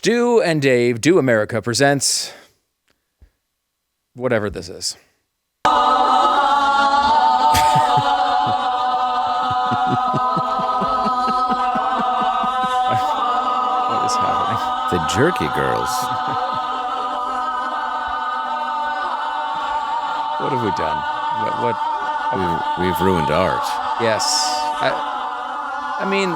Stu and Dave Do America presents whatever this is. What is happening? The Jerky Girls. What have we done? What? We've ruined art. Yes. I mean,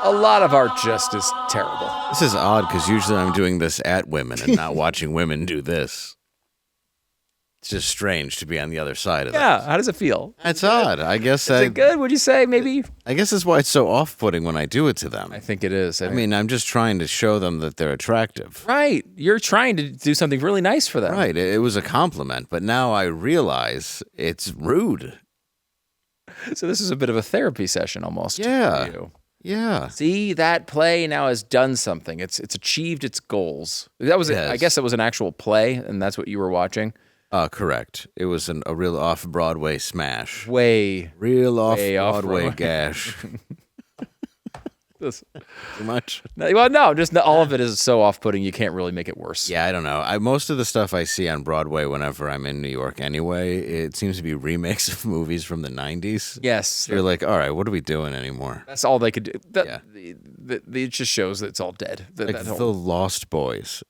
a lot of art just is terrible. This is odd because usually I'm doing this at women and not watching women do this. It's just strange to be on the other side of that. Yeah, how does it feel? It's odd. I guess Is it good? Would you say maybe? I guess that's why it's so off-putting when I do it to them. I think it is. I mean, I'm just trying to show them that they're attractive. Right. You're trying to do something really nice for them. Right. It was a compliment, but now I realize it's rude. So this is a bit of a therapy session almost. Yeah. For you. Yeah. See, that play now has done something. It's achieved its goals. That was, I guess, it was an actual play, and that's what you were watching. Correct. It was a real off-Broadway smash. Way Real off-Broadway off-Broadway. gash. Too much? Well, no, just all of it is so off-putting you can't really make it worse. Yeah, I don't know. Most of the stuff I see on Broadway whenever I'm in New York anyway, it seems to be remakes of movies from the 90s. Yes. You're like, all right, what are we doing anymore? That's all they could do. It just shows that it's all dead. The Lost Boys.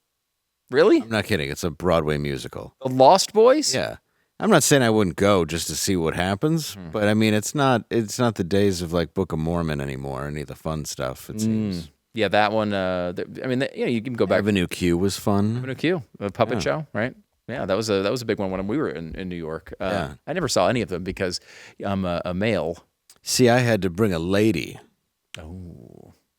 Really? I'm not kidding. It's a Broadway musical. The Lost Boys? Yeah. I'm not saying I wouldn't go just to see what happens, but I mean, it's not the days of like Book of Mormon anymore, any of the fun stuff, it seems. Yeah, that one, you can go back. Avenue Q was fun. Avenue Q, a puppet show, right? Yeah, that was a big one when we were in New York. I never saw any of them because I'm a male. See, I had to bring a lady.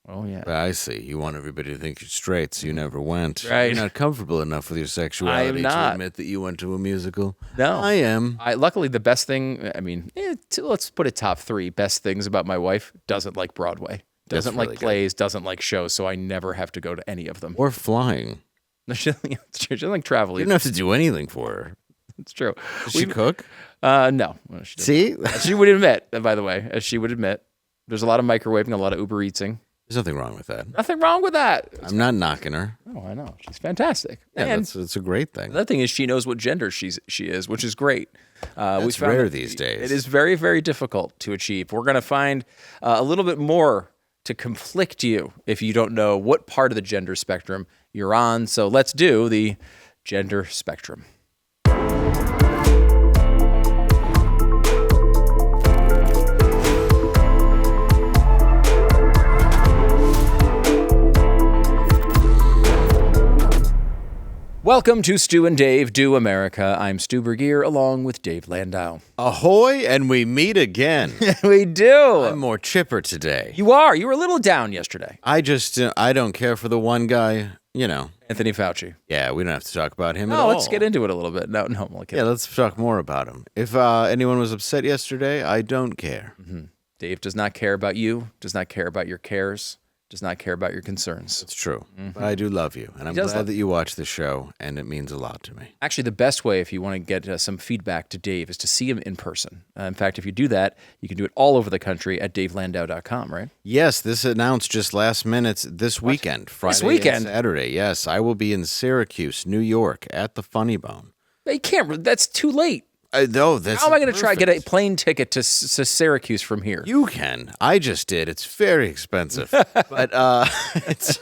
Oh, yeah. I see. You want everybody to think you're straight, so you never went. Right. You're not comfortable enough with your sexuality I am not. to admit that you went to a musical. No. I am. Luckily, the best thing, let's put it top 3 best things about my wife: doesn't like Broadway, doesn't like plays, doesn't like shows, so I never have to go to any of them. Or flying. She doesn't like travel. You don't have to do anything for her. It's true. Does she cook? No. She See? she would admit, by the way, as she would admit, there's a lot of microwaving, a lot of Uber Eating. There's nothing wrong with that. Nothing wrong with that. I'm not knocking her. Oh, I know. She's fantastic. Yeah, and it's a great thing. the other thing is she knows what gender she is, which is great. It's rare these days. It is very, very difficult to achieve. We're going to find a little bit more to conflict you if you don't know what part of the gender spectrum you're on. So let's do the gender spectrum. Welcome to Stu and Dave Do America. I'm Stu Burguiere along with Dave Landau. Ahoy, and we meet again. We do. I'm more chipper today. You are. You were a little down yesterday. I don't care for the one guy, Anthony Fauci. Yeah, we don't have to talk about him at all. No, let's get into it a little bit. No, I'm only kidding. Yeah, let's talk more about him. If anyone was upset yesterday, I don't care. Mm-hmm. Dave does not care about you, does not care about your cares, does not care about your concerns. It's true. But I do love you, and I'm glad that you watch the show, and it means a lot to me. Actually, the best way if you want to get some feedback to Dave is to see him in person. In fact, if you do that, you can do it all over the country at davelandau.com, right? Yes, this announced just last minute this weekend, Friday and Saturday. Yes, I will be in Syracuse, New York, at the Funny Bone. You can't. That's too late. No, that's How am I going to try to get a plane ticket to Syracuse from here? You can. I just did. It's very expensive. But it's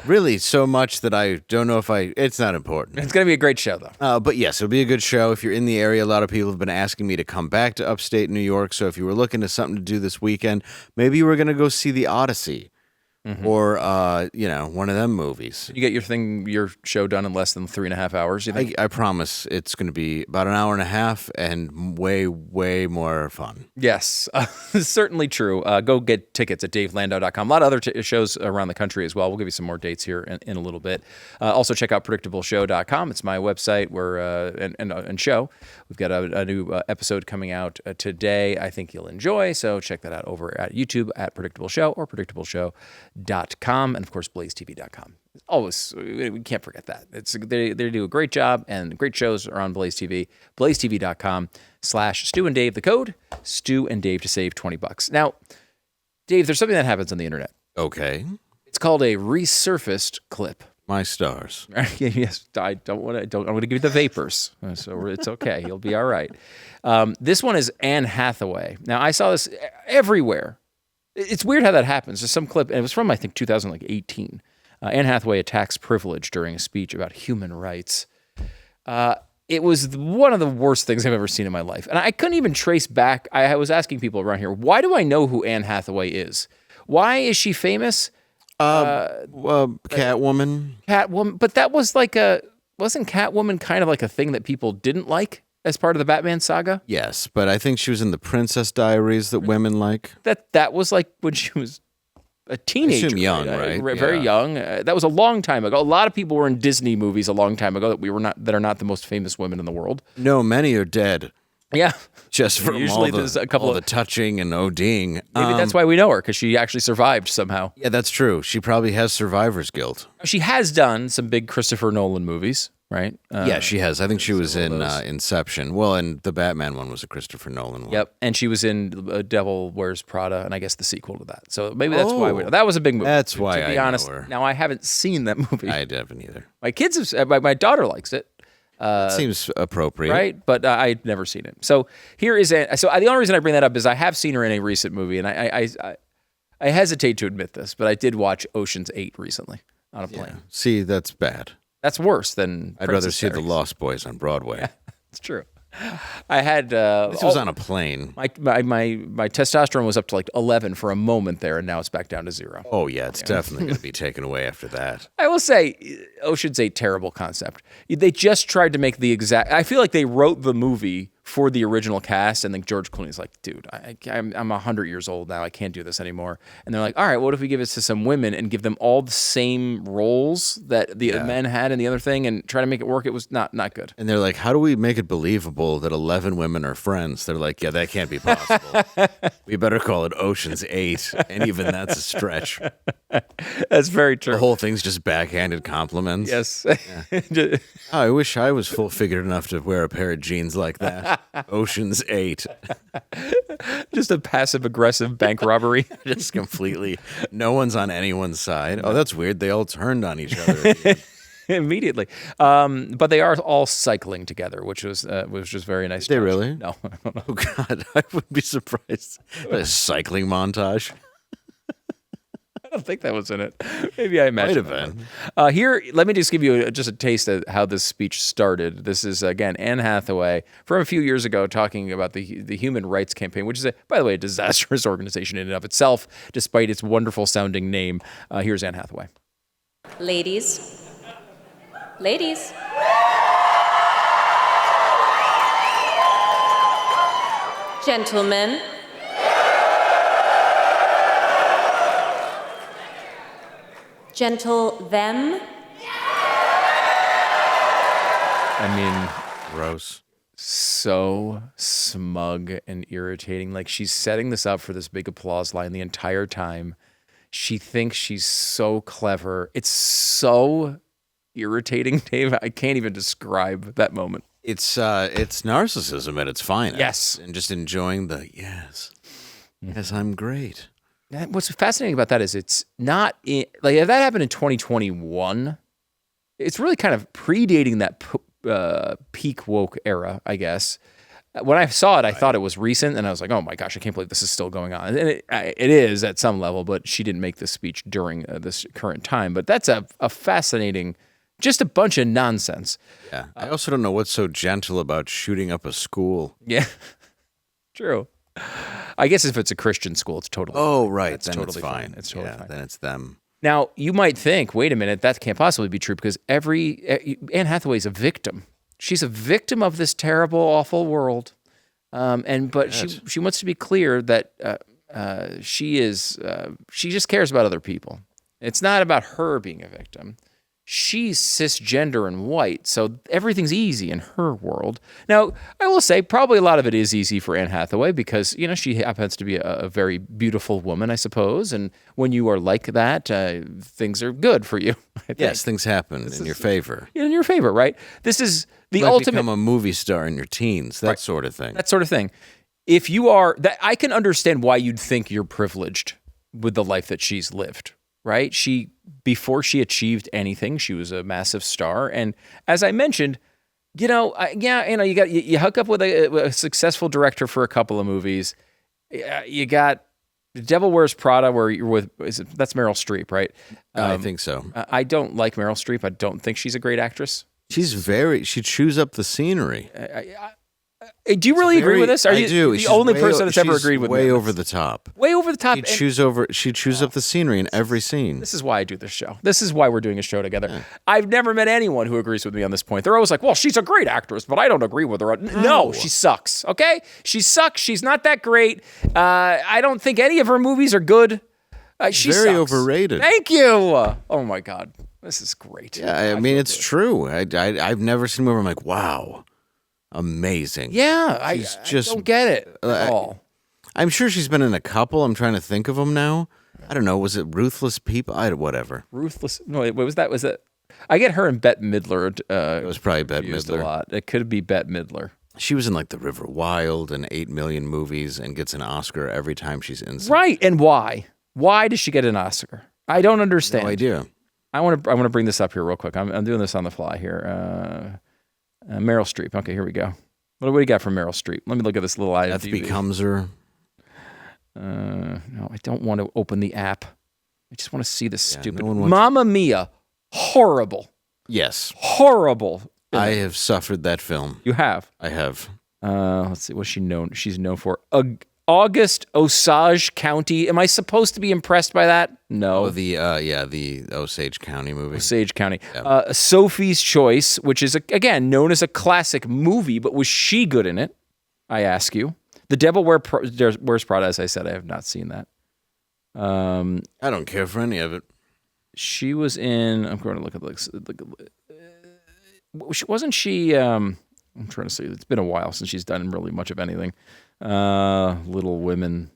really so much that I don't know if it's not important. It's going to be a great show, though. But yes, it'll be a good show. If you're in the area, a lot of people have been asking me to come back to upstate New York. So if you were looking to something to do this weekend, maybe you were going to go see the Odyssey. Or, one of them movies. You get your show done in less than 3.5 hours, you think? I promise it's going to be about an hour and a half and way, way more fun. Yes, certainly true. Go get tickets at davelandau.com. A lot of other shows around the country as well. We'll give you some more dates here in a little bit. Also, check out predictableshow.com. It's my website and show. We've got a new episode coming out today I think you'll enjoy. So check that out over at YouTube at Predictable Show or predictableshow.com, and of course BlazeTV.com. Always, we can't forget that. They do a great job, and great shows are on Blaze TV. BlazeTV.com/Stu and Dave. The code Stu and Dave to save $20. Now, Dave, there's something that happens on the internet. Okay. It's called a resurfaced clip. My stars. Yes, I don't want to. I'm going to give you the vapors, so it's okay. You'll be all right. This one is Anne Hathaway. Now I saw this everywhere. It's weird how that happens. There's some clip, and it was from I think 2018. Anne Hathaway attacks privilege during a speech about human rights. It was one of the worst things I've ever seen in my life, and I couldn't even trace back. I was asking people around here, why do I know who Anne Hathaway is? Why is she famous? Catwoman. Catwoman, but that was wasn't Catwoman kind of like a thing that people didn't like as part of the Batman saga? Yes, but I think she was in the Princess Diaries that women like. That was like when she was a teenager. I assume young, right? Very young. That was a long time ago. A lot of people were in Disney movies a long time ago that are not the most famous women in the world. No, many are dead. Yeah. Just from Usually all there's a couple all of the touching and ODing. Maybe that's why we know her, because she actually survived somehow. Yeah, that's true. She probably has survivor's guilt. She has done some big Christopher Nolan movies, right? Yeah, she has. I think she was in Inception. Well, and the Batman one was a Christopher Nolan one. Yep, and she was in Devil Wears Prada, and I guess the sequel to that. So maybe that's why we know. That was a big movie. That's why to be honest. Now, I haven't seen that movie. I haven't either. My kids have. My daughter likes it. Seems appropriate, right? But I'd never seen it. So here is the only reason I bring that up is I have seen her in a recent movie, and I hesitate to admit this, but I did watch Ocean's 8 recently on a plane. Yeah. See, that's bad. That's worse than I'd rather see The Lost Boys on Broadway. Yeah, it's true. I had this was on a plane. My testosterone was up to like 11 for a moment there, and now it's back down to 0. Oh yeah, it's definitely going to be taken away after that. I will say, Ocean's 8, terrible concept. They just tried to make the exact. I feel like they wrote the movie for the original cast, and then George Clooney's like, dude, I'm 100 years old now. I can't do this anymore. And they're like, all right, what if we give it to some women and give them all the same roles that the men had in the other thing, and try to make it work? It was not good. And they're like, how do we make it believable that 11 women are friends? They're like, yeah, that can't be possible. We better call it Ocean's 8, and even that's a stretch. That's very true. The whole thing's just backhanded compliments. Yes. Yeah. I wish I was full-figured enough to wear a pair of jeans like that. Ocean's 8. Just a passive-aggressive bank robbery. Just completely. No one's on anyone's side. Oh, that's weird. They all turned on each other. Immediately. But they are all cycling together, which was just very nice. They really? No. Oh, God. I wouldn't be surprised. A cycling montage. I don't think that was in it. Maybe I imagined. Might have been. Here, let me just give you just a taste of how this speech started. This is, again, Anne Hathaway from a few years ago talking about the Human Rights Campaign, which is, by the way, a disastrous organization in and of itself, despite its wonderful-sounding name. Here's Anne Hathaway. Ladies. Gentlemen. Gentle them. I mean, gross. So smug and irritating. Like, she's setting this up for this big applause line the entire time. She thinks she's so clever. It's so irritating, Dave. I can't even describe that moment. It's narcissism at its finest. Yes. And just enjoying the yes, I'm great. What's fascinating about that is it's not like if that happened in 2021, it's really kind of predating that peak woke era, I guess. When I saw it, I thought it was recent, and I was like, "Oh my gosh, I can't believe this is still going on." And it is at some level, but she didn't make this speech during this current time. But that's a fascinating, just a bunch of nonsense. Yeah, I also don't know what's so gentle about shooting up a school. Yeah, true. I guess if it's a Christian school, it's totally fine. Right. That's then totally it's fine. It's totally fine. Then it's them. Now, you might think, wait a minute, that can't possibly be true because Anne Hathaway's a victim. She's a victim of this terrible, awful world. But she wants to be clear that she just cares about other people. It's not about her being a victim. She's cisgender and white, so everything's easy in her world. Now, I will say probably a lot of it is easy for Anne Hathaway because, she happens to be a very beautiful woman, I suppose. And when you are like that, things are good for you. Yes, things happen in your favor. In your favor, right? This is the ultimate. Become a movie star in your teens, that sort of thing. That sort of thing. If you are, I can understand why you'd think you're privileged with the life that she's lived. right? Before she achieved anything, she was a massive star. And as I mentioned, you hook up with a successful director for a couple of movies. You got The Devil Wears Prada, where you're with, that's Meryl Streep, right? I think so. I don't like Meryl Streep. I don't think she's a great actress. She chews up the scenery. Do you really agree with this? Are I you do. the She's only way person that's ever she's agreed with me? Way on over this? the top. Way over the top. She chews up the scenery in every scene. This is why I do this show. This is why we're doing a show together. Yeah. I've never met anyone who agrees with me on this point. They're always like, well, she's a great actress, but I don't agree with her. No, she sucks, okay? She sucks. She's not that great. I don't think any of her movies are good. She Very sucks. overrated. Thank you. Oh, my God. This is great. Yeah, I mean, it's true. I've never seen a movie where I'm like, wow, amazing. Yeah, I don't get it at all. I'm sure she's been in a couple. I'm trying to think of them now. I don't know. Was it Ruthless People? Whatever. Ruthless. No, wait, was that? I get her and Bette Midler. It was probably Bette Midler. A lot. It could be Bette Midler. She was in like The River Wild and 8 million movies and gets an Oscar every time she's in something. Right. And why? Why does she get an Oscar? I don't understand. No idea. I want to bring this up here real quick. I'm doing this on the fly here. Meryl Streep. Okay, here we go. What do you got from Meryl Streep? Let me look at this little IMDb. Death Becomes Her. No, I don't want to open the app. I just want to see this stupid. No one Mamma Mia. Horrible. Yes. Horrible. I have suffered that film. You have? I have. Let's see. What's she known? She's known for August Osage County. Am I supposed to be impressed by that? No. Oh, the Osage County movie. Osage County. Yeah. Sophie's Choice, which is, again, known as a classic movie, but was she good in it? I ask you. The Devil Wears Prada, as I said, I have not seen that. I don't care for any of it. She was in, I'm going to look at wasn't she, I'm trying to see, it's been a while since she's done really much of anything. Little Women,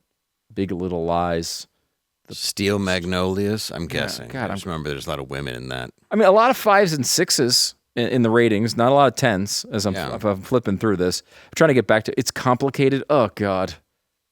Big Little Lies. Steel Magnolias, I'm guessing. God, I just remember there's a lot of women in that. I mean, a lot of 5s and 6s in the ratings, not a lot of 10s as I'm flipping through this. I'm trying to get back to, it's complicated. Oh, God.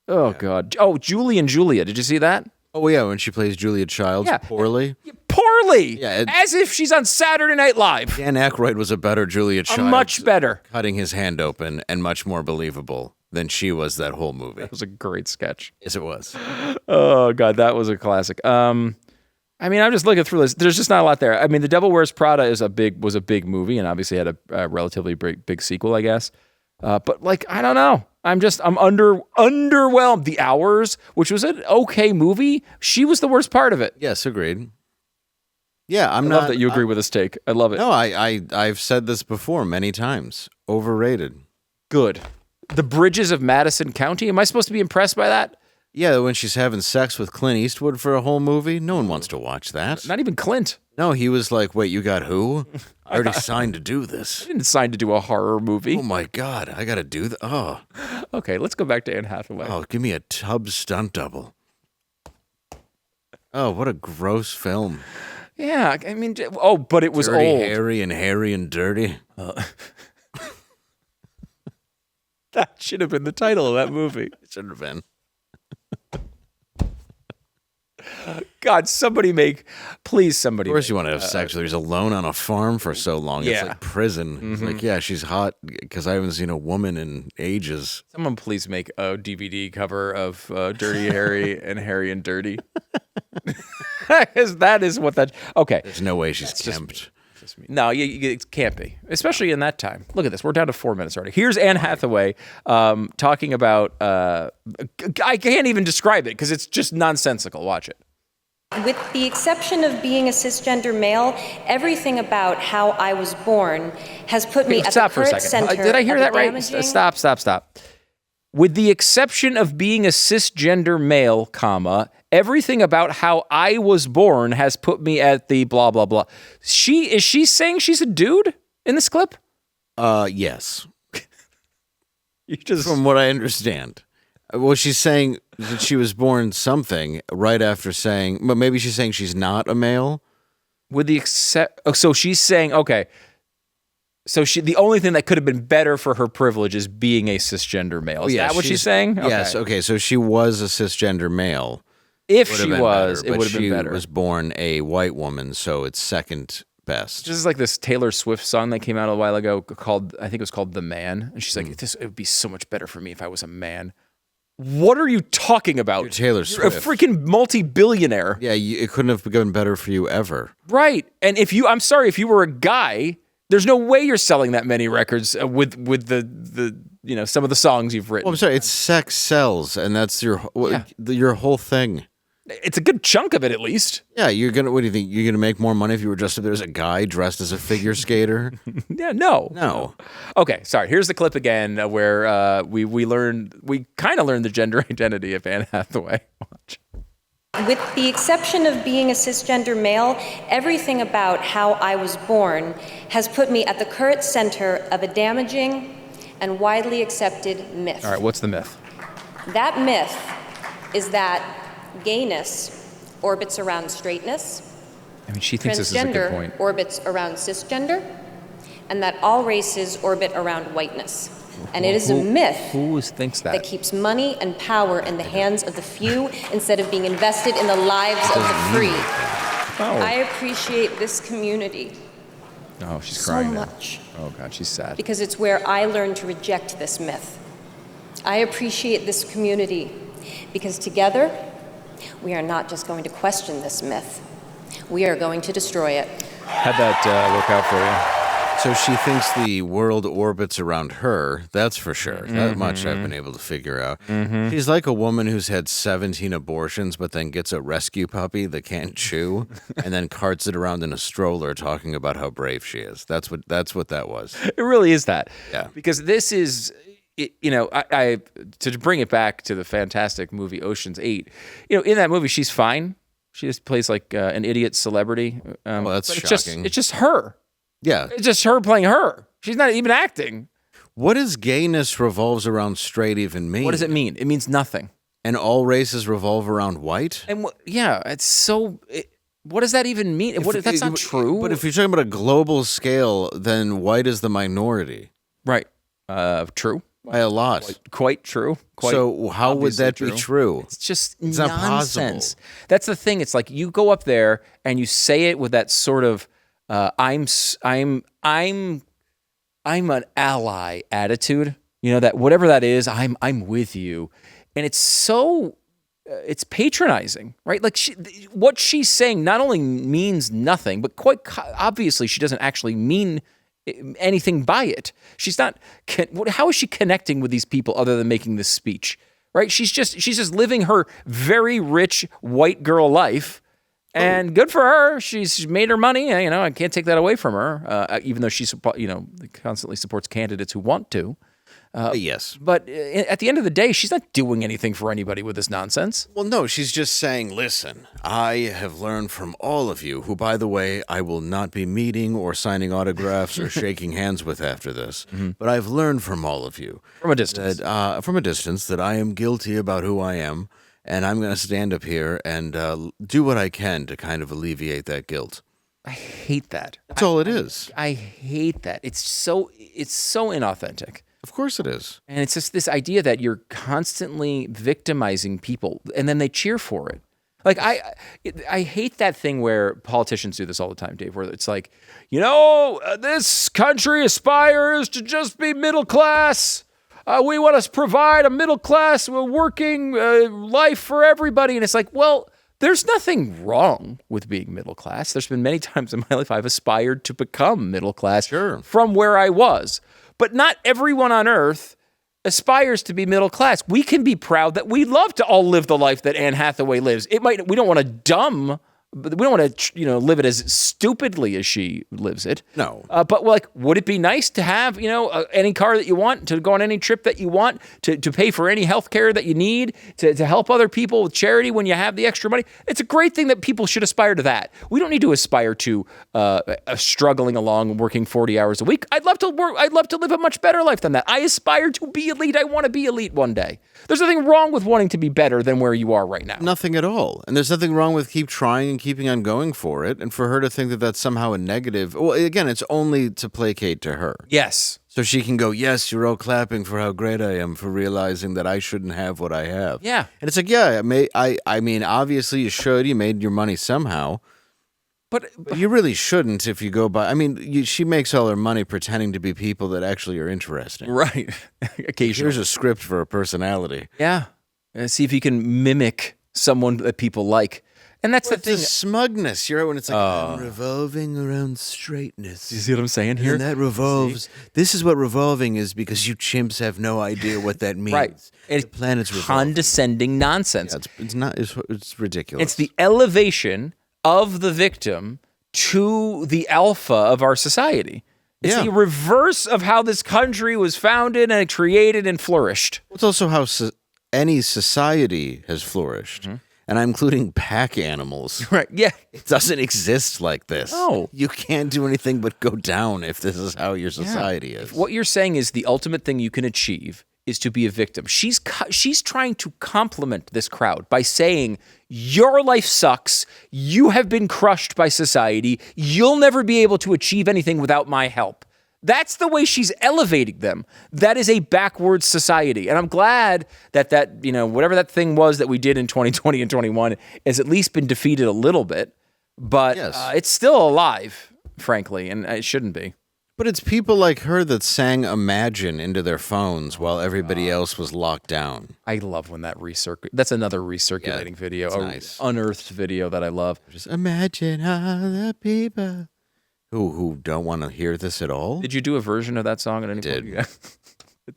God. Oh, Julie and Julia. Did you see that? Oh, yeah, when she plays Julia Childs poorly. Poorly! Yeah, as if she's on Saturday Night Live. Dan Aykroyd was a better Julia Childs. Much better. Cutting his hand open and much more believable than she was that whole movie. That was a great sketch. Yes, it was. Oh, God, that was a classic. I mean, I'm just looking through this. There's just not a lot there. I mean, The Devil Wears Prada was a big movie and obviously had a relatively big sequel, I guess. But like, I don't know. I'm underwhelmed. The Hours, which was an okay movie, she was the worst part of it. Yes, agreed. Yeah, I love that you agree with this take. I love it. No, I've said this before many times. Overrated. Good. The Bridges of Madison County. Am I supposed to be impressed by that? Yeah, when she's having sex with Clint Eastwood for a whole movie, no one wants to watch that. Not even Clint. No, he was like, wait, you got who? I already signed to do this. I didn't sign to do a horror movie. Oh, my God. I got to do that. Oh. Okay, let's go back to Anne Hathaway. Oh, give me a tub stunt double. Oh, what a gross film. Yeah, I mean, but it was Dirty old. Harry and Dirty. That should have been the title of that movie. It should have been. God, please somebody. Of course you want to have sex with her. He's alone on a farm for so long. Yeah. It's like prison. Mm-hmm. It's like, yeah, she's hot because I haven't seen a woman in ages. Someone please make a DVD cover of Dirty Harry and Harry and Dirty. Because that is what that... Okay. There's no way she's kempt. No, it can't be, especially in that time. Look at this. We're down to 4 minutes already. Here's Anne Hathaway talking about... I can't even describe it because it's just nonsensical. Watch it. With the exception of being a cisgender male, everything about how I was born has put me at the current center. Did I hear that right? Damaging... Stop. With the exception of being a cisgender male, everything about how I was born has put me at the blah, blah, blah. Is she saying she's a dude in this clip? Yes. From From what I understand. Well, she's saying that she was born something right after saying, but maybe she's saying she's not a male. With the so she's saying, okay. So the only thing that could have been better for her privilege is being a cisgender male. Is that what she's saying? Yes. Okay. So she was a cisgender male. If Would've she been was, better, it but would have been she better. was born a white woman, so it's second best. Just like this Taylor Swift song that came out a while ago called, I think it was called The Man. And she's like, it would be so much better for me if I was a man. What are you talking about? You're Taylor You're Swift. a freaking multi-billionaire. Yeah, it couldn't have been better for you ever. Right. And I'm sorry, if you were a guy, there's no way you're selling that many records with the some of the songs you've written. Well, I'm sorry, it's sex sells, and that's your whole thing. It's a good chunk of it, at least. Yeah, what do you think? You're gonna make more money if you were just up there as a guy dressed as a figure skater? Yeah, no. No. Okay, sorry. Here's the clip again where we kind of learned the gender identity of Anne Hathaway. Watch. With the exception of being a cisgender male, everything about how I was born has put me at the current center of a damaging and widely accepted myth. All right, what's the myth? That myth is that gayness orbits around straightness, I mean, she thinks this is a good point. transgender orbits around cisgender, and that all races orbit around whiteness. And it is a myth Who thinks that? that keeps money and power in the hands of the few instead of being invested in the lives of the free. I appreciate this community Oh, she's so crying now. much Oh, God, she's sad. because it's where I learned to reject this myth. I appreciate this community because together we are not just going to question this myth, we are going to destroy it. How'd that work out for you? So she thinks the world orbits around her. That's for sure. That much I've been able to figure out. She's like a woman who's had 17 abortions, but then gets a rescue puppy that can't chew, and then carts it around in a stroller, talking about how brave she is. That's what that was. It really is that. Yeah. Because this is, I to bring it back to the fantastic movie Ocean's 8, in that movie, she's fine. She just plays like an idiot celebrity. Well, that's but shocking. It's just her. Yeah. It's just her playing her. She's not even acting. What does gayness revolves around straight even mean? What does it mean? It means nothing. And all races revolve around white? And it's so. What does that even mean? That's not true. But if you're talking about a global scale, then white is the minority. Right. True. By a lot. Quite true. So how would that be true? It's just It's not nonsense. possible. That's the thing. It's like you go up there and you say it with that sort of I'm an ally attitude. That whatever that is, I'm with you, and it's so it's patronizing, right? Like what she's saying not only means nothing, but quite obviously she doesn't actually mean anything by it. She's not. How is she connecting with these people other than making this speech? Right? She's just living her very rich white girl life. And good for her. She's made her money. I can't take that away from her, even though she constantly supports candidates who want to. Yes. But at the end of the day, she's not doing anything for anybody with this nonsense. Well, no, she's just saying, listen, I have learned from all of you, who, by the way, I will not be meeting or signing autographs or shaking hands with after this. But I've learned from all of you. From a distance. That I am guilty about who I am. And I'm going to stand up here and do what I can to kind of alleviate that guilt. I hate that. That's all it is. I hate that. It's so inauthentic. Of course it is. And it's just this idea that you're constantly victimizing people and then they cheer for it. Like I hate that thing where politicians do this all the time, Dave, where it's like, this country aspires to just be middle class. We want to provide a middle class, working life for everybody. And it's like, well, there's nothing wrong with being middle class. There's been many times in my life I've aspired to become middle class from where I was. But not everyone on earth aspires to be middle class. We can be proud that we love to all live the life that Anne Hathaway lives. We don't want to live it as stupidly as she lives it. No. But would it be nice to have, any car that you want, to go on any trip that you want, to pay for any health care that you need, to help other people with charity when you have the extra money? It's a great thing that people should aspire to that. We don't need to aspire to struggling along and working 40 hours a week. I'd love to live a much better life than that. I aspire to be elite. I want to be elite one day. There's nothing wrong with wanting to be better than where you are right now. Nothing at all. And there's nothing wrong with keep trying and keeping on going for it. And for her to think that that's somehow a negative, well, again, it's only to placate to her. Yes. So she can go, yes, you're all clapping for how great I am for realizing that I shouldn't have what I have. Yeah. And it's like, yeah, I mean, obviously you should. You made your money somehow. But you really shouldn't if you go by. I mean, she makes all her money pretending to be people that actually are interesting. Right. Occasionally. Here's a script for a personality. Yeah. And see if you can mimic someone that people like. And that's the thing. The smugness. You're right when it's like, I'm revolving around straightness. You see what I'm saying here? And that revolves. This is what revolving is because you chimps have no idea what that means. Right. The planet's revolving. Condescending nonsense. Yeah, it's ridiculous. It's the elevation of the victim to the alpha of our society. It's the reverse of how this country was founded and created and flourished. It's also how any society has flourished. Mm-hmm. And I'm including pack animals. Right, yeah. It doesn't exist like this. No. You can't do anything but go down if this is how your society is. What you're saying is the ultimate thing you can achieve is to be a victim. She's trying to compliment this crowd by saying, your life sucks. You have been crushed by society. You'll never be able to achieve anything without my help. That's the way she's elevating them. That is a backwards society. And I'm glad that whatever that thing was that we did in 2020 and 21 has at least been defeated a little bit. But it's still alive, frankly, and it shouldn't be. But it's people like her that sang Imagine into their phones while everybody else was locked down. I love when that that's another recirculating video, nice. Unearthed video that I love. Just imagine all the people who don't want to hear this at all. Did you do a version of that song at any point? Yeah.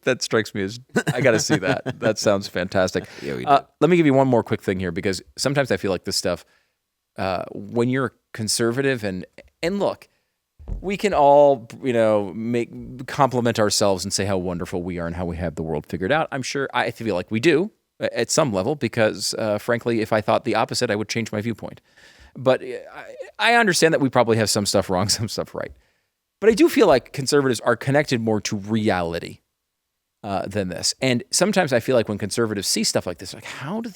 That strikes me as, I got to see that. That sounds fantastic. Yeah, we did. Let me give you one more quick thing here, because sometimes I feel like this stuff, when you're conservative and look, we can all, compliment ourselves and say how wonderful we are and how we have the world figured out. I'm sure I feel like we do at some level, because frankly, if I thought the opposite, I would change my viewpoint. But I understand that we probably have some stuff wrong, some stuff right. But I do feel like conservatives are connected more to reality than this. And sometimes I feel like when conservatives see stuff like this, like, how is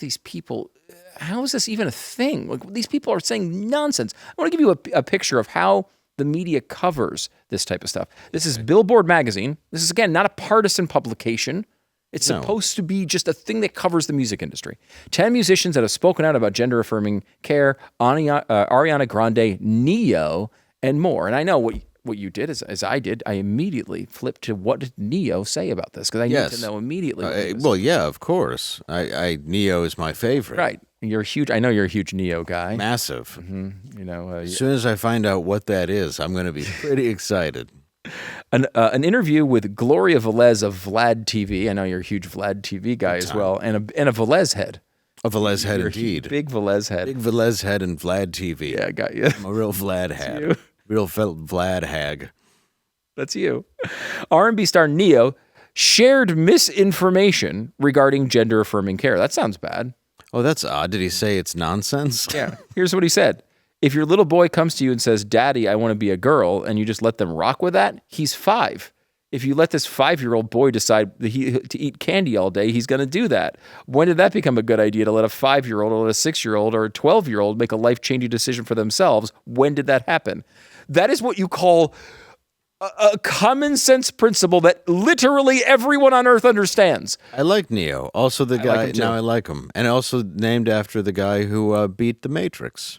this even a thing? Like, these people are saying nonsense. I want to give you a picture of how the media covers this type of stuff. This is Billboard magazine. This is, again, not a partisan publication. It's supposed to be just a thing that covers the music industry. 10 musicians that have spoken out about gender-affirming care, Ariana Grande, Neo, and more. And I know what you did, as I did, I immediately flipped to what did Neo say about this, because I need to know immediately. Well, yeah, of course. Neo is my favorite. Right. I know you're a huge Neo guy. Massive. Mm-hmm. As soon as I find out what that is, I'm going to be pretty excited. An interview with Gloria Velez of Vlad TV. I know you're a huge Vlad TV guy as well, and a Velez head. A Velez head, indeed. Big Velez head. Big Velez head and Vlad TV. Yeah, I got you. I'm a real Vlad hag. Real Vlad hag. That's you. R&B star Neo shared misinformation regarding gender-affirming care. That sounds bad. Oh, that's odd. Did he say it's nonsense? Yeah. Here's what he said. If your little boy comes to you and says, Daddy, I want to be a girl, and you just let them rock with that, he's 5. If you let this 5-year-old boy decide to eat candy all day, he's going to do that. When did that become a good idea, to let a 5-year-old or a 6-year-old or a 12-year-old make a life-changing decision for themselves? When did that happen? That is what you call a common sense principle that literally everyone on earth understands. I like Neo. Also the guy, like him too. Now I like him. And also named after the guy who beat the Matrix.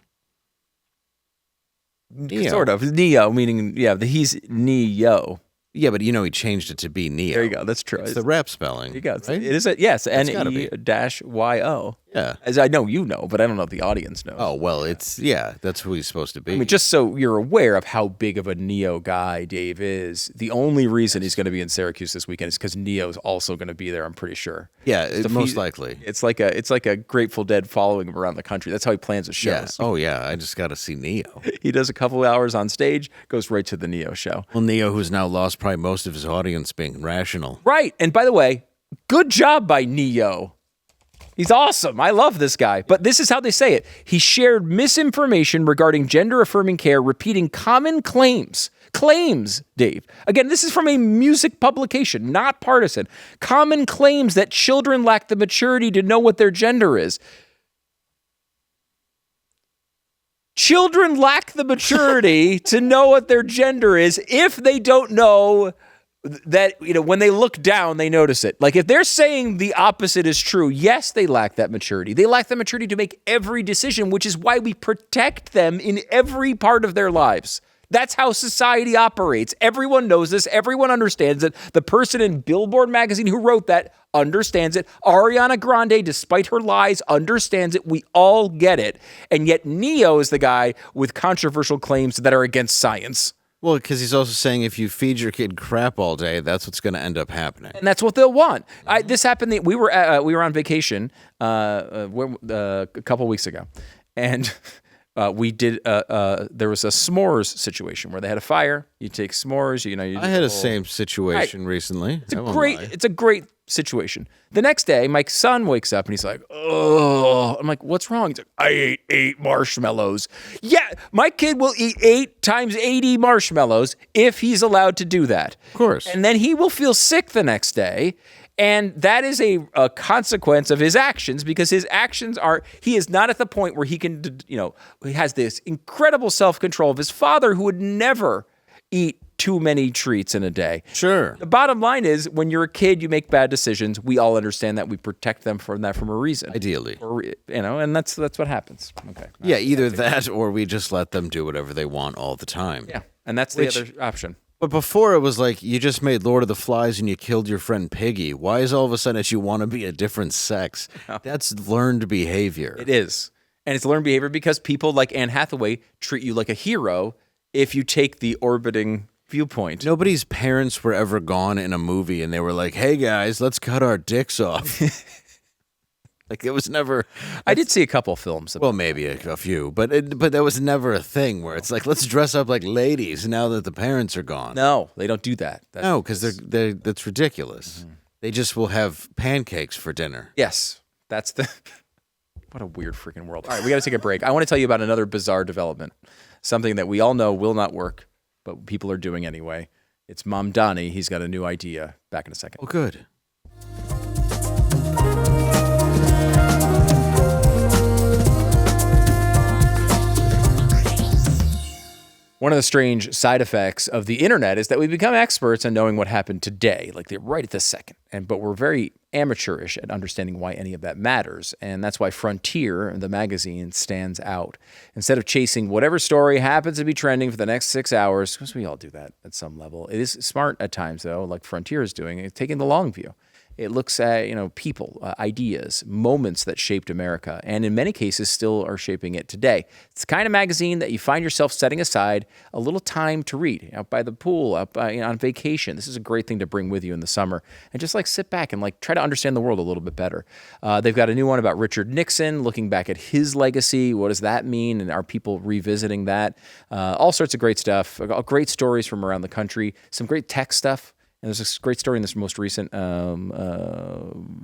Neo. Sort of. Neo, meaning, he's Neo. Yeah, but he changed it to be Neo. There you go. That's true. It's the rap spelling. There you go. Right? It is yes, N-E-Y-O. Yeah. As I know you know, but I don't know if the audience knows. Oh, well, that's who he's supposed to be. I mean, just so you're aware of how big of a Neo guy Dave is, the only reason he's going to be in Syracuse this weekend is because Neo's also going to be there, I'm pretty sure. Yeah, most likely. It's like a Grateful Dead following him around the country. That's how he plans his shows. Yeah. Oh, yeah, I just got to see Neo. He does a couple hours on stage, goes right to the Neo show. Well, Neo, who's now lost probably most of his audience being rational. Right. And by the way, good job by Neo. He's awesome. I love this guy. But this is how they say it. He shared misinformation regarding gender-affirming care, repeating common claims. Claims, Dave. Again, this is from a music publication, not partisan. Common claims that children lack the maturity to know what their gender is. Children lack the maturity to know what their gender is if they don't know that, when they look down, they notice it. Like if they're saying the opposite is true, yes, they lack that maturity. They lack the maturity to make every decision, which is why we protect them in every part of their lives. That's how society operates. Everyone knows this. Everyone understands it. The person in Billboard magazine who wrote that understands it. Ariana Grande, despite her lies, understands it. We all get it. And yet Neo is the guy with controversial claims that are against science. Well, because he's also saying if you feed your kid crap all day, that's what's going to end up happening. And that's what they'll want. This happened. We were on vacation a couple weeks ago, and we did. There was a s'mores situation where they had a fire. You take s'mores. I had a same situation recently. It's a great situation. The next day, my son wakes up and he's like, "Oh," I'm like, "What's wrong?" He's like, "I ate 8 marshmallows." Yeah, my kid will eat 8 times 80 marshmallows if he's allowed to do that. Of course. And then he will feel sick the next day. And that is a consequence of his actions, because his actions he is not at the point where he can, he has this incredible self-control of his father who would never eat too many treats in a day. Sure. The bottom line is, when you're a kid, you make bad decisions. We all understand that. We protect them from that from a reason. Ideally. And that's what happens. Okay. Yeah, either that or we just let them do whatever they want all the time. Yeah, and that's the other option. But before it was like, you just made Lord of the Flies and you killed your friend Piggy. Why is all of a sudden that you want to be a different sex? No. That's learned behavior. It is. And it's learned behavior because people like Anne Hathaway treat you like a hero if you take the orbiting viewpoint. Nobody's parents were ever gone in a movie and they were like, "Hey guys, let's cut our dicks off." Like, it was never. I did see a couple films. Well, maybe a few, but that was never a thing where it's like, let's dress up like ladies now that the parents are gone. No, they don't do that. No, because that's ridiculous. Mm-hmm. They just will have pancakes for dinner. Yes, that's what a weird freaking world. All right, we got to take a break. I want to tell you about another bizarre development, something that we all know will not work, but people are doing anyway. It's Mamdani. He's got a new idea. Back in a second. Oh, good. One of the strange side effects of the internet is that we become experts in knowing what happened today, like right at this second. But we're very amateurish at understanding why any of that matters. And that's why Frontier, the magazine, stands out. Instead of chasing whatever story happens to be trending for the next 6 hours, because we all do that at some level. It is smart at times, though, like Frontier is doing, it's taking the long view. It looks at, people, ideas, moments that shaped America, and in many cases still are shaping it today. It's the kind of magazine that you find yourself setting aside a little time to read, out by the pool, on vacation. This is a great thing to bring with you in the summer, and just sit back and try to understand the world a little bit better. They've got a new one about Richard Nixon, looking back at his legacy. What does that mean, and are people revisiting that? All sorts of great stuff, great stories from around the country, some great tech stuff. And there's this great story in this most recent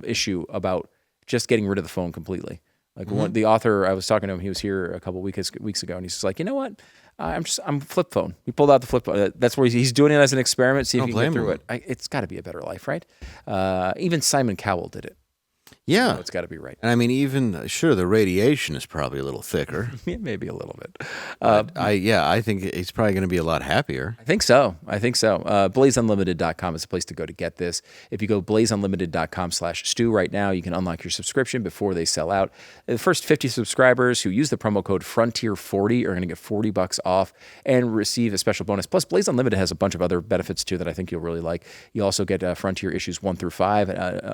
issue about just getting rid of the phone completely. The author, I was talking to him, he was here a couple weeks ago, and he's just like, you know what? I'm flip phone. We pulled out the flip phone. That's where he's doing it as an experiment, see if he can get through it. It's got to be a better life, right? Even Simon Cowell did it. Yeah. So it's got to be right. And I mean, even, sure, the radiation is probably a little thicker. Yeah, maybe a little bit. I think he's probably going to be a lot happier. I think so. BlazeUnlimited.com is the place to go to get this. If you go blazeunlimited.com/Stu right now, you can unlock your subscription before they sell out. The first 50 subscribers who use the promo code Frontier40 are going to get $40 off and receive a special bonus. Plus, Blaze Unlimited has a bunch of other benefits too that I think you'll really like. You also get Frontier issues 1 through 5,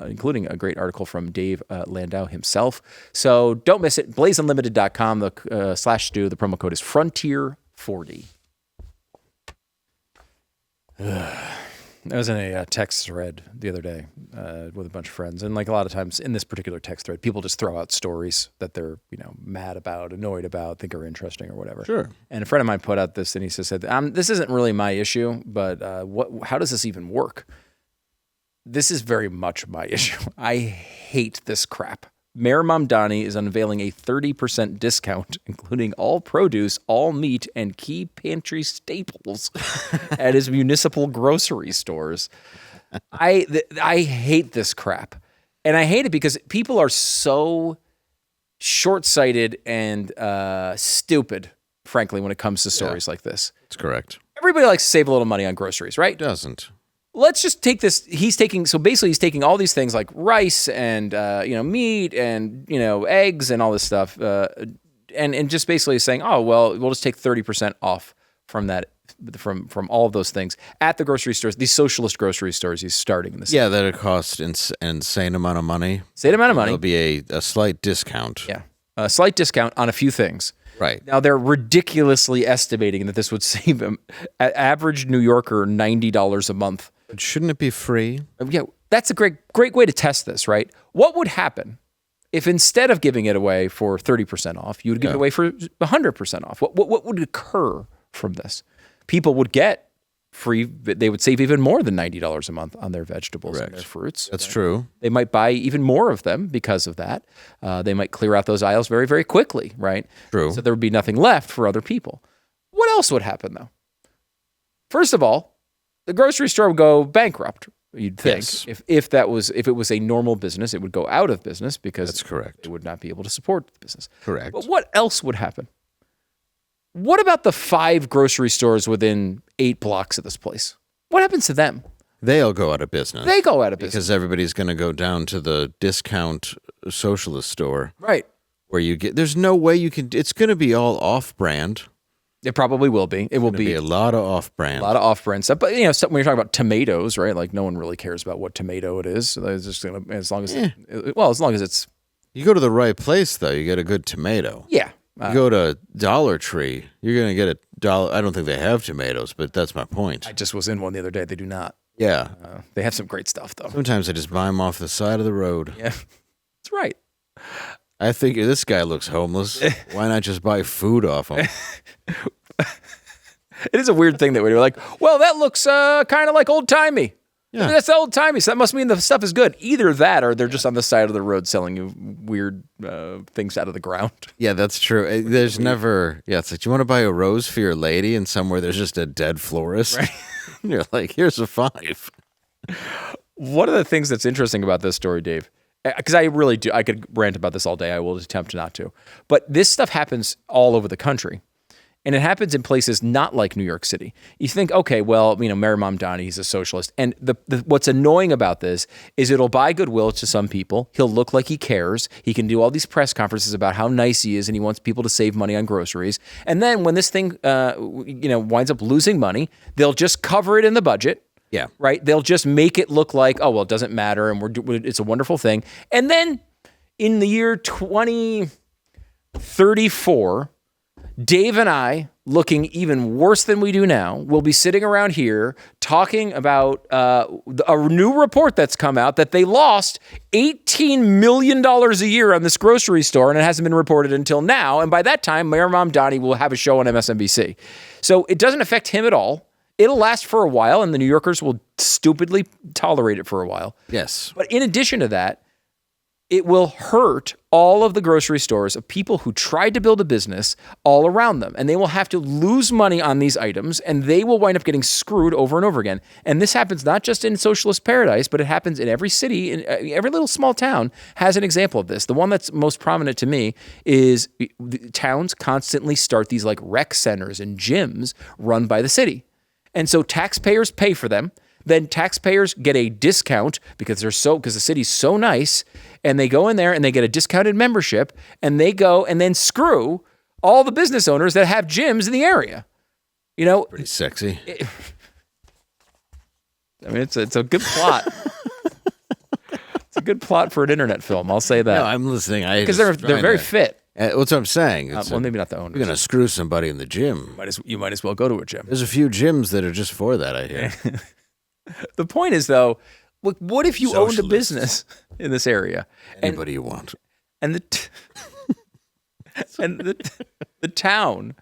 including a great article from Dave Landau himself. So don't miss it. BlazeUnlimited.com, /Stu. The promo code is Frontier40. I was in a text thread the other day with a bunch of friends, and a lot of times in this particular text thread, people just throw out stories that they're mad about, annoyed about, think are interesting or whatever. Sure. And a friend of mine put out this, and he said, "This isn't really my issue, but how does this even work? This is very much my issue. I hate this crap. Mayor Mamdani is unveiling a 30% discount, including all produce, all meat, and key pantry staples at his municipal grocery stores." I hate this crap. And I hate it because people are so short-sighted and stupid, frankly, when it comes to stories like this. That's correct. Everybody likes to save a little money on groceries, right? Doesn't. let's just take this. He's taking all these things like rice and meat and eggs and all this stuff, and just basically saying, oh well, we'll just take 30% off from that, from all of those things at the grocery stores, these socialist grocery stores he's starting in this. Yeah, that it costs an insane amount of money. There'll be a slight discount. Yeah, a slight discount on a few things. Right. Now, they're ridiculously estimating that this would save an average New Yorker $90 a month. But shouldn't it be free? Yeah, that's a great way to test this, right? What would happen if instead of giving it away for 30% off, you would give it away for 100% off? What would occur from this? People would get free, they would save even more than $90 a month on their vegetables and their fruits. That's true. They might buy even more of them because of that. They might clear out those aisles very, very quickly, right? True. So there would be nothing left for other people. What else would happen, though? First of all, the grocery store would go bankrupt, you'd think. Yes. If it was a normal business, it would go out of business because That's correct. it would not be able to support the business. Correct. But what else would happen? What about the 5 grocery stores within 8 blocks of this place? What happens to them? They'll go out of business. They go out of business. Because everybody's going to go down to the discount socialist store. Right. Where there's no way it's going to be all off-brand. It probably will be. It will be a lot of off-brand. A lot of off-brand stuff. But, when you're talking about tomatoes, right? Like, no one really cares about what tomato it is. So it's just going to, as long as it's... You go to the right place, though, you get a good tomato. Yeah. You go to Dollar Tree, you're going to get $1. I don't think they have tomatoes, but that's my point. I just was in one the other day. They do not. Yeah. They have some great stuff, though. Sometimes I just buy them off the side of the road. Yeah. That's right. I think this guy looks homeless. Why not just buy food off him? It is a weird thing that we're like, well, that looks kind of like old-timey. Yeah. That's old-timey, so that must mean the stuff is good. Either that or they're just on the side of the road selling you weird things out of the ground. Yeah, that's true. There's never... Yeah, it's like, you want to buy a rose for your lady and somewhere there's just a dead florist? Right. You're like, here's a 5. One of the things that's interesting about this story, Dave, because I really do, I could rant about this all day. I will attempt not to. But this stuff happens all over the country. And it happens in places not like New York City. You think, okay, well, Mayor Mamdani, he's a socialist. And what's annoying about this is it'll buy goodwill to some people. He'll look like he cares. He can do all these press conferences about how nice he is and he wants people to save money on groceries. And then when this thing, winds up losing money, they'll just cover it in the budget. Yeah. Right? They'll just make it look like, oh, well, it doesn't matter and it's a wonderful thing. And then in the year 2034, Dave and I, looking even worse than we do now, will be sitting around here talking about a new report that's come out that they lost $18 million a year on this grocery store, and it hasn't been reported until now. And by that time, Mayor Mamdani will have a show on MSNBC. So it doesn't affect him at all. It'll last for a while, and the New Yorkers will stupidly tolerate it for a while. Yes. But in addition to that, it will hurt all of the grocery stores of people who tried to build a business all around them. And they will have to lose money on these items, and they will wind up getting screwed over and over again. And this happens not just in socialist paradise, but it happens in every city, in every little small town has an example of this. The one that's most prominent to me is towns constantly start these like rec centers and gyms run by the city. And so taxpayers pay for them. Then taxpayers get a discount because the city's so nice, and they go in there and they get a discounted membership, and they go and then screw all the business owners that have gyms in the area. Pretty sexy. It's a good plot. It's a good plot for an internet film. I'll say that. No, I'm listening. Because they're very fit. That's what I'm saying. Well, maybe not the owners. You're going to screw somebody in the gym. You might as well go to a gym. There's a few gyms that are just for that, I hear. The point is, though, what if you owned a business in this area? Anybody you want. And the town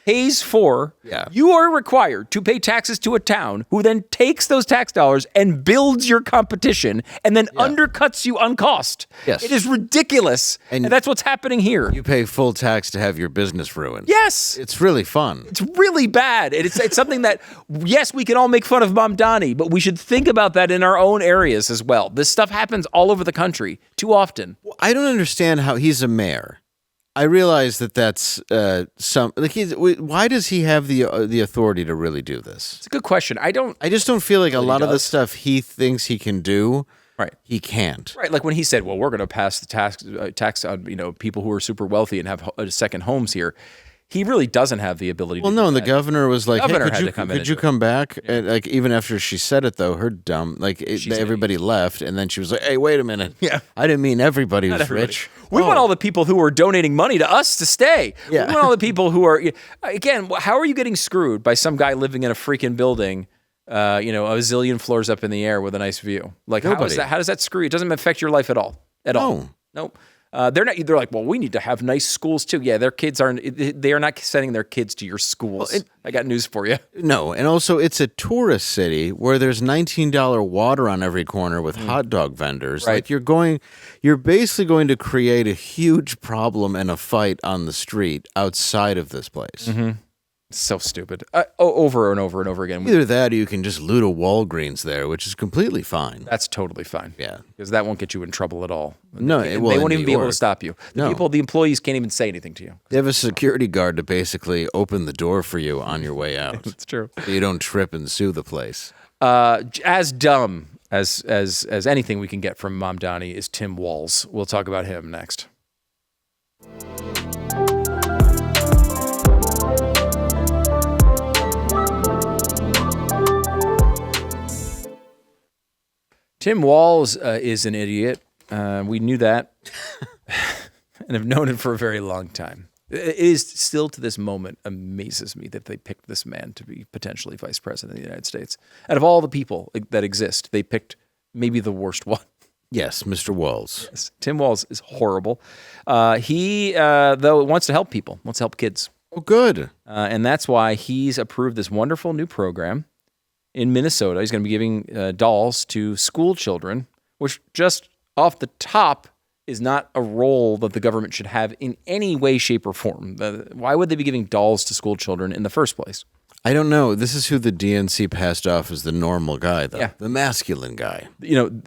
pays for, you are required to pay taxes to a town who then takes those tax dollars and builds your competition and then undercuts you on cost. Yes. It is ridiculous. And that's what's happening here. You pay full tax to have your business ruined. Yes. It's really fun. It's really bad. It's something that, yes, we can all make fun of Mamdani, but we should think about that in our own areas as well. This stuff happens all over the country too often. I don't understand how he's a mayor. I realize that that's why does he have the authority to really do this? It's a good question. I just don't feel like a lot of the does. stuff he thinks he can do, Right. he can't. Right, like when he said, "Well, we're going to pass the tax on people who are super wealthy and have second homes here." He really doesn't have the ability. Well, to no, do and the that. governor was like, Governor "Hey, had to come in could and you do it. come back?" And like even after she said it, though, her dumb everybody left, and then she was like, "Hey, wait a minute, I didn't mean everybody was rich. We want all the people who are donating money to us to stay. Yeah. We want all the people who are again. How are you getting screwed by some guy living in a freaking building?" A zillion floors up in the air with a nice view. Like, how does that screw you? It doesn't affect your life at all. Nope. They're not. They're like, well, we need to have nice schools too. Yeah, their kids aren't. They are not sending their kids to your schools. I got news for you. No, and also it's a tourist city where there's $19 water on every corner with hot dog vendors. Right. Like you're basically going to create a huge problem and a fight on the street outside of this place. Mm-hmm. So stupid. Over and over and over again. Either that or you can just loot a Walgreens there, which is completely fine. That's totally fine. Yeah. Because that won't get you in trouble at all. No, they won't even be able to stop you. The employees can't even say anything to you. They have a security guard to basically open the door for you on your way out. That's true. So you don't trip and sue the place. As dumb as anything we can get from Mamdani is Tim Walz. We'll talk about him next. Tim Walz is an idiot. We knew that and have known it for a very long time. It is still to this moment amazes me that they picked this man to be potentially vice president of the United States. Out of all the people that exist, they picked maybe the worst one. Yes, Mr. Walz. Yes, Tim Walz is horrible. He, though, wants to help people, wants to help kids. Oh, good. And that's why he's approved this wonderful new program in Minnesota. He's going to be giving dolls to school children, which just off the top is not a role that the government should have in any way, shape, or form. Why would they be giving dolls to school children in the first place? I don't know. This is who the DNC passed off as the normal guy, though. Yeah. The masculine guy.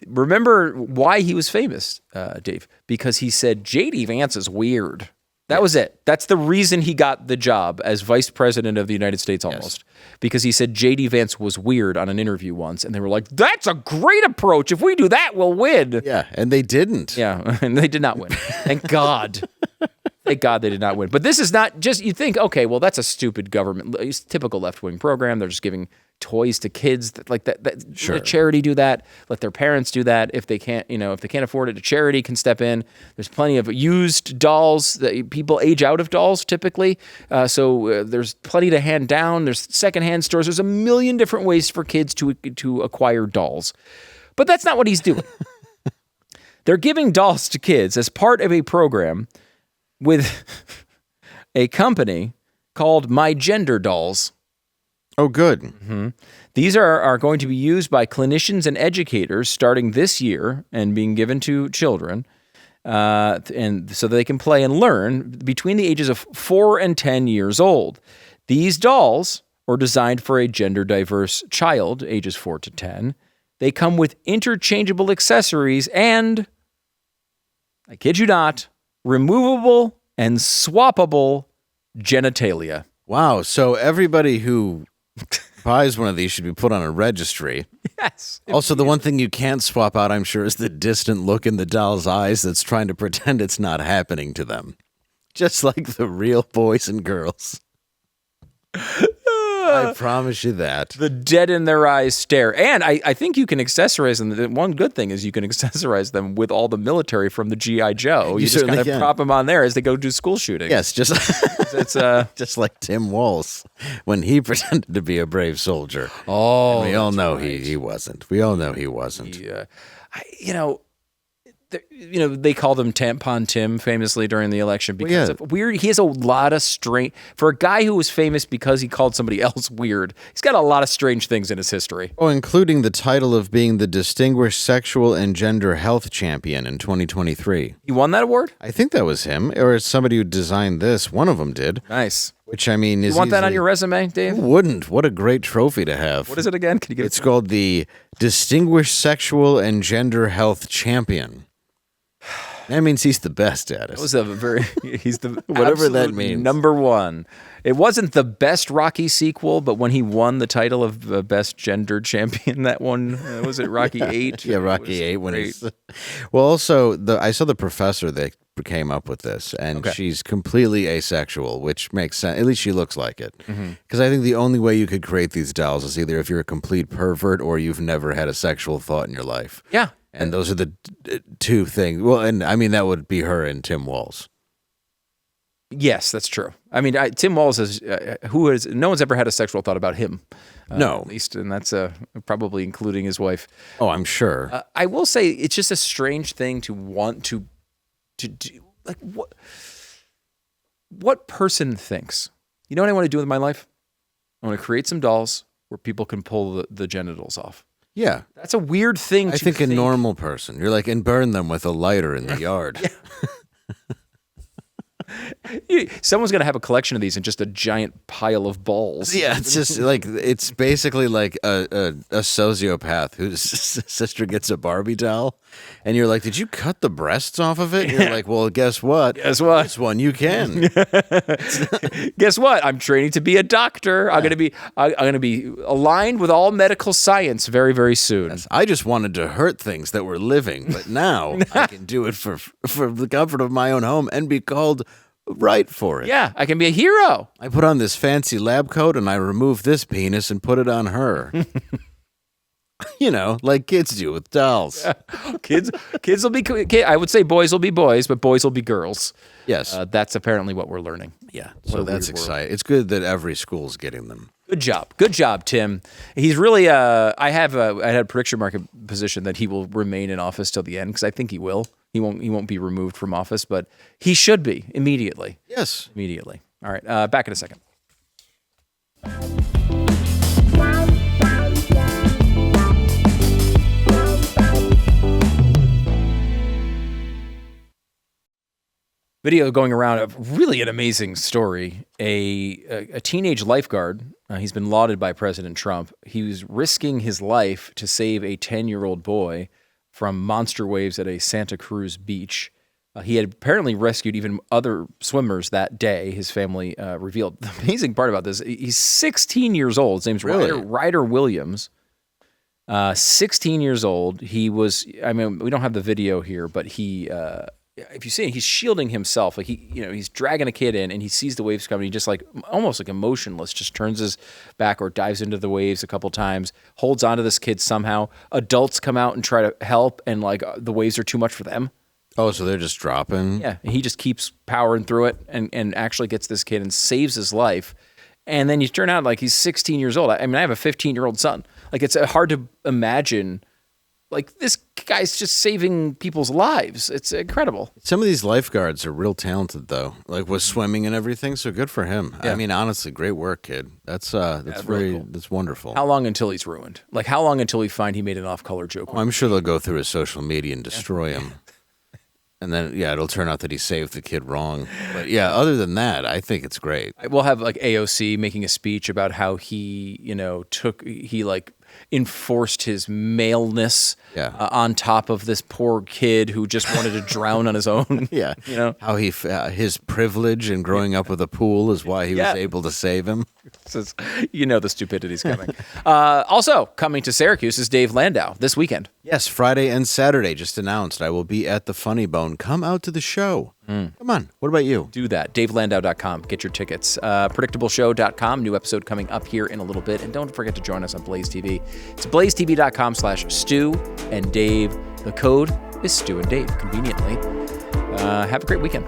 Remember why he was famous, Dave? Because he said J.D. Vance is weird. That was it. That's the reason he got the job as vice president of the United States almost. Yes. Because he said J.D. Vance was weird on an interview once. And they were like, that's a great approach. If we do that, we'll win. Yeah, and they didn't. Yeah, and they did not win. Thank God. Thank God they did not win. But this is not just, you think, okay, well, that's a stupid government, it's a typical left-wing program. They're just giving toys to kids like that. Sure. Let a charity do that. Let their parents do that. If they can't, if they can't afford it, a charity can step in. There's plenty of used dolls that people age out of dolls typically. So there's plenty to hand down. There's secondhand stores. There's a million different ways for kids to acquire dolls. But that's not what he's doing. They're giving dolls to kids as part of a program with a company called My Gender Dolls. Oh, good. Mm-hmm. These are going to be used by clinicians and educators starting this year and being given to children, and so that they can play and learn between the ages of 4 and 10 years old. These dolls are designed for a gender-diverse child, ages 4 to 10. They come with interchangeable accessories and, I kid you not, removable and swappable genitalia. Wow. So everybody who buys one of these should be put on a registry. Yes. Also, the one thing you can't swap out, I'm sure, is the distant look in the doll's eyes that's trying to pretend it's not happening to them. Just like the real boys and girls. I promise you that. The dead in their eyes stare. And I think you can accessorize them. One good thing is you can accessorize them with all the military from the G.I. Joe. You just kind of prop them on there as they go do school shootings. Yes, it's just like Tim Walz when he pretended to be a brave soldier. Oh, and we all know he wasn't. We all know he wasn't. They called him Tampon Tim famously during the election because of weird. He has a lot of strange, for a guy who was famous because he called somebody else weird. He's got a lot of strange things in his history. Oh, including the title of being the Distinguished Sexual and Gender Health Champion in 2023. He won that award? I think that was him, or somebody who designed this. One of them did. Nice. Which, I mean, is you want that on your resume, Dave? Who wouldn't? What a great trophy to have. What is it again? Can you give It's called the Distinguished Sexual and Gender Health Champion. That means he's the best at it. He's the Whatever that absolute means. number one. It wasn't the best Rocky sequel, but when he won the title of best gender champion, that one, was it Rocky 8? Yeah, Rocky 8. Well, also, I saw the professor that came up with this, and she's completely asexual, which makes sense. At least she looks like it. Because I think the only way you could create these dolls is either if you're a complete pervert or you've never had a sexual thought in your life. Yeah. And those are the two things. Well, and I mean, that would be her and Tim Walz. Yes, that's true. I mean, Tim Walz is no one's ever had a sexual thought about him. No. At least, and that's probably including his wife. Oh, I'm sure. I will say it's just a strange thing to want to do. Like, what person thinks, you know what I want to do with my life? I want to create some dolls where people can pull the genitals off. Yeah. That's a weird thing to think. I think a normal person. You're like, and burn them with a lighter in the yard. Someone's going to have a collection of these in just a giant pile of balls. Yeah, it's just like, it's basically like a sociopath whose sister gets a Barbie doll, and you're like, did you cut the breasts off of it? And you're like, well, guess what? Guess what? This one you can. Guess what? I'm training to be a doctor. I'm going to be aligned with all medical science very, very soon. Yes, I just wanted to hurt things that were living, but now I can do it for the comfort of my own home and be called right for it. Yeah, I can be a hero. I put on this fancy lab coat and I removed this penis and put it on her. You know, like kids do with dolls. Kids will be. I would say boys will be boys, but boys will be girls. Yes, that's apparently what we're learning. Yeah, so that's exciting. It's good that every school's getting them. Good job, Tim. He's really. I had a prediction market position that he will remain in office till the end because I think he will. He won't be removed from office, but he should be immediately. Yes, immediately. All right, back in a second. Video going around of really an amazing story. A teenage lifeguard, he's been lauded by President Trump. He was risking his life to save a 10-year-old boy from monster waves at a Santa Cruz beach. He had apparently rescued even other swimmers that day, his family revealed. The amazing part about this, he's 16 years old. His name's Ryder Williams. 16 years old. He was, I mean, we don't have the video here, but he... if you see it, he's shielding himself. Like he's dragging a kid in, and he sees the waves coming. He just like almost like emotionless, just turns his back or dives into the waves a couple times. Holds onto this kid somehow. Adults come out and try to help, and like the waves are too much for them. Oh, so they're just dropping? Yeah, and he just keeps powering through it, and actually gets this kid and saves his life. And then you turn out like he's 16 years old. I mean, I have a 15-year-old son. Like it's hard to imagine. Like, this guy's just saving people's lives. It's incredible. Some of these lifeguards are real talented, though, like with swimming and everything, so good for him. Yeah. I mean, honestly, great work, kid. That's very cool. That's wonderful. How long until he's ruined? Like, how long until we find he made an off-color joke? Well, I'm sure they'll go through his social media and destroy him. And then, it'll turn out that he saved the kid wrong. But, other than that, I think it's great. We'll have, like, AOC making a speech about how he, enforced his maleness on top of this poor kid who just wanted to drown on his own. Yeah. How his privilege in growing up with a pool is why he was able to save him. The stupidity's coming. Also coming to Syracuse is Dave Landau this weekend. Yes, Friday and Saturday, just announced. I will be at the Funny Bone. Come out to the show. Come on. What about you? Do that. DaveLandau.com. Get your tickets. PredictableShow.com. New episode coming up here in a little bit. And don't forget to join us on BlazeTV. It's BlazeTV.com/Stu and Dave. The code is Stu and Dave, conveniently. Have a great weekend.